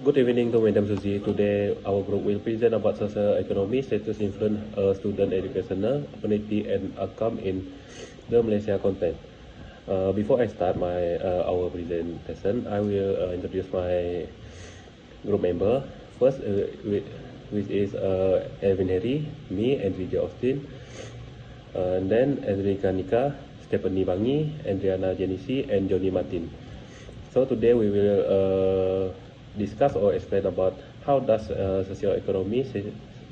Good evening to Madam Susie. Today, our group will present about social economy, status, influence, student educational opportunity, and outcome in the Malaysia context. Before I start our presentation, I will introduce my group member. First, which is Elvin Harry, me, and Vijay Austin, and then Enrica Nika, Stephanie Bangi, Adriana Genisi, and Johnny Martin. So today we will discuss or explain about how does socio-economy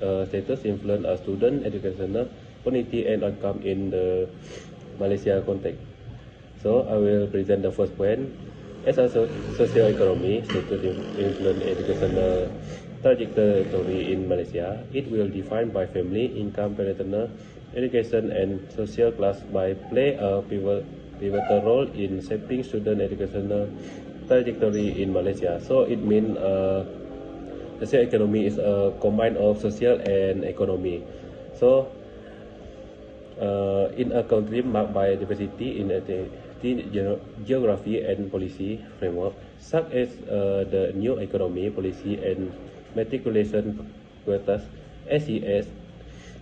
status influence a student educational opportunity and outcome in the Malaysia context. So I will present the first point. As a socio-economy status influence educational trajectory in Malaysia, it will define by family, income, parental education, and social class by play a pivotal role in shaping student educational trajectory in Malaysia. So it means social economy is a combine of social and economy. So in a country marked by diversity in ethnicity, geography, and policy framework, such as the new economy policy and matriculation quotas (SES)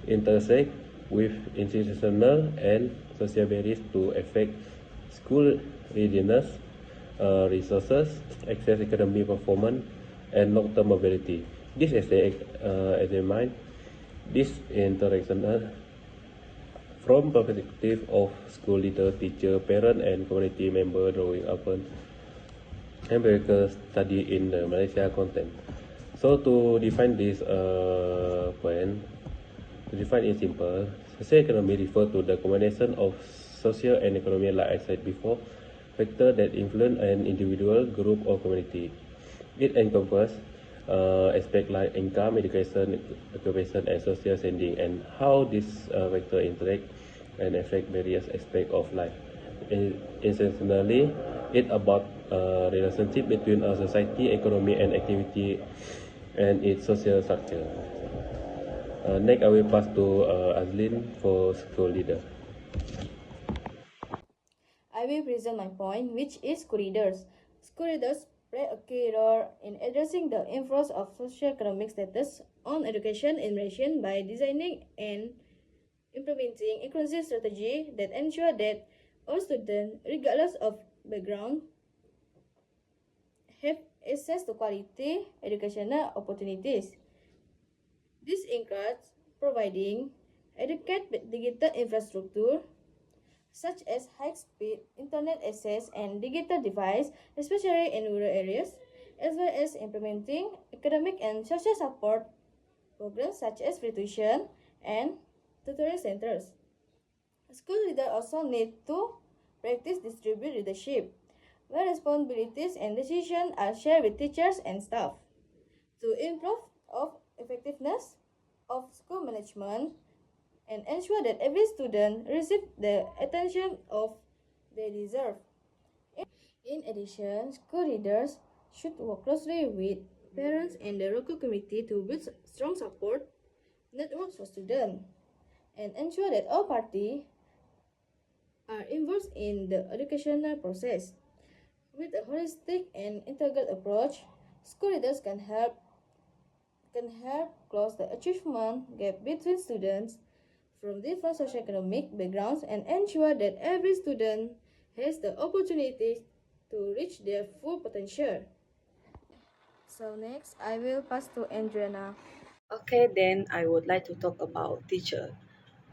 intersect with institutional and social barriers to affect school readiness, resources, access, academic performance, and long-term mobility. This essay examines this interaction from perspective of school leader, teacher, parent, and community member drawing upon empirical study in the Malaysia content. So to define this point, to define it simple, social economy refers to the combination of social and economic, like I said before, factors that influence an individual, group, or community. It encompasses aspects like income, education, occupation, and social standing, and how these factors interact and affect various aspects of life. Essentially, it about relationship between a society, economy, and activity, and its social structure. Next, I will pass to Azlin for school leader. I will present my point, which is school leaders. School leaders play a key role in addressing the influence of socio-economic status on education in Malaysia by designing and implementing inclusive strategy that ensure that all students, regardless of background, have access to quality educational opportunities. This includes providing adequate digital infrastructure such as high-speed internet access and digital device, especially in rural areas, as well as implementing academic and social support programs such as free tuition and tutoring centers. School leaders also need to practice distributed leadership, where responsibilities and decisions are shared with teachers and staff. To improve of effectiveness of school management and ensure that every student receives the attention of they deserve. In addition, school leaders should work closely with parents and the local community to build strong support networks for students and ensure that all parties are involved in the educational process. With a holistic and integral approach, school leaders can help close the achievement gap between students from different socioeconomic backgrounds and ensure that every student has the opportunity to reach their full potential. So next, I will pass to Adriana. Okay, then I would like to talk about teacher.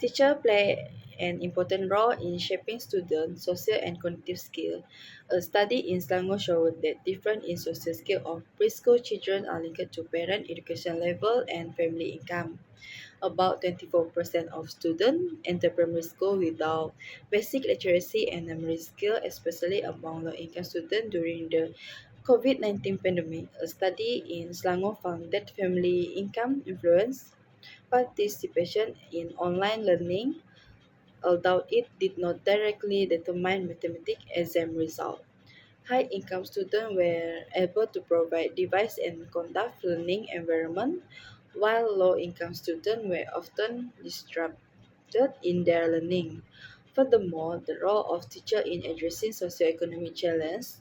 Teacher play an important role in shaping students' social and cognitive skill. A study in Selangor showed that difference in social skill of preschool children are linked to parent education level and family income. About 24% of students enter primary school without basic literacy and numeric skill, especially among low-income students during the COVID-19 pandemic. A study in Selangor found that family income influenced participation in online learning, although it did not directly determine mathematics exam results. High-income students were able to provide device and conduct learning environment, while low-income students were often disrupted in their learning. Furthermore, the role of teacher in addressing socioeconomic challenges.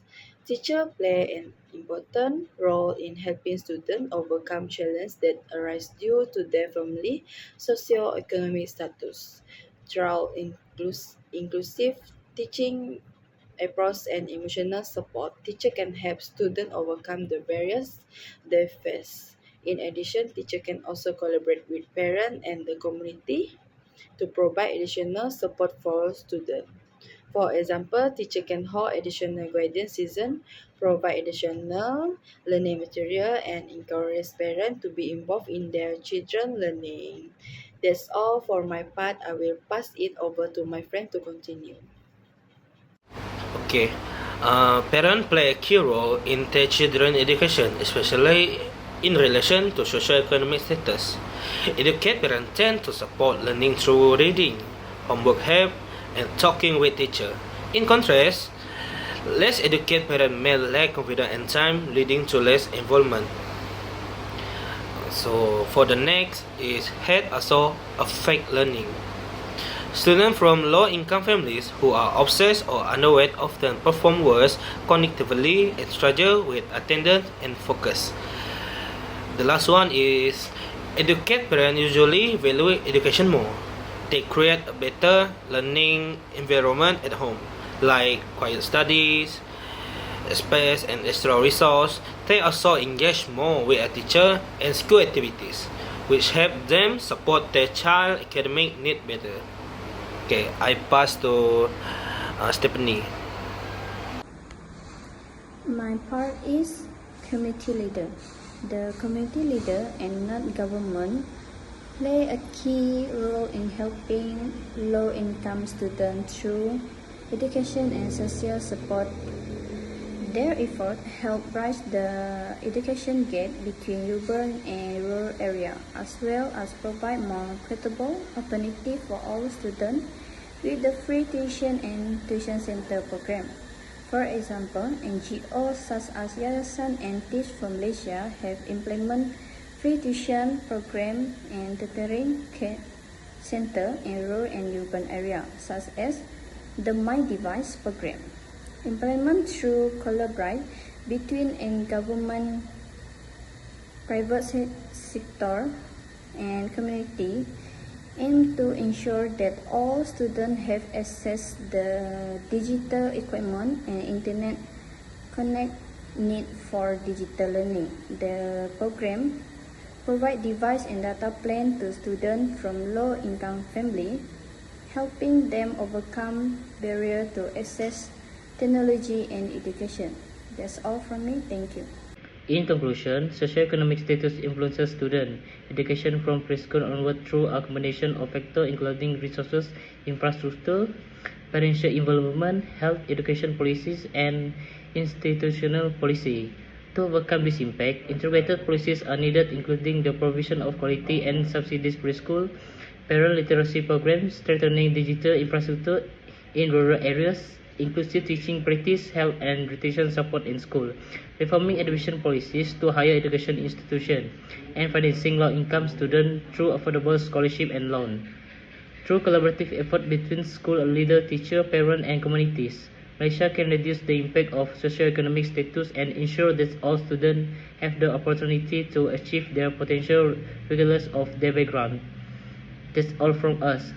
Teachers play an important role in helping students overcome challenges that arise due to their family socio-economic status. Through inclusive teaching approach and emotional support, teacher can help students overcome the barriers they face. In addition, teacher can also collaborate with parents and the community to provide additional support for students. For example, teacher can hold additional guidance session, provide additional learning material, and encourage parents to be involved in their children's learning. That's all for my part. I will pass it over to my friend to continue. Okay. Parents play a key role in their children's education, especially in relation to socio-economic status. Educate parents tend to support learning through reading, homework help, and talking with teacher. In contrast, less educated parents may lack confidence and time, leading to less involvement. So for the next is head also affect learning. Students from low-income families who are obsessed or underweight often perform worse cognitively and struggle with attendance and focus. The last one is educated parents usually value education more. They create a better learning environment at home, like quiet studies, space, and extra resource. They also engage more with a teacher and school activities, which help them support their child academic need better. Okay, I pass to Stephanie. My part is community leader. The community leader and not government play a key role in helping low-income students through education and social support. Their effort help bridge the education gap between urban and rural areas, as well as provide more equitable alternative for all students with the free tuition and tuition center program. For example, NGOs such as Yayasan and Teach for Malaysia have implemented free tuition program and tutoring center in rural and urban areas, such as the My Device program. Implement through collaborate between government, private sector, and community aim to ensure that all students have access the digital equipment and internet connect need for digital learning. The program provide device and data plan to students from low-income family, helping them overcome barrier to access technology and education. That's all from me. Thank you. In conclusion, socioeconomic status influences student education from preschool onward through a combination of factors including resources, infrastructure, parental involvement, health education policies, and institutional policy. To overcome this impact, integrated policies are needed, including the provision of quality and subsidized preschool, parent literacy programs, strengthening digital infrastructure in rural areas, inclusive teaching practice, health and nutrition support in school, reforming education policies to higher education institutions, and financing low-income students through affordable scholarship and loan. Through collaborative effort between school leader, teacher, parent, and communities, Malaysia can reduce the impact of socioeconomic status and ensure that all students have the opportunity to achieve their potential regardless of their background. That's all from us.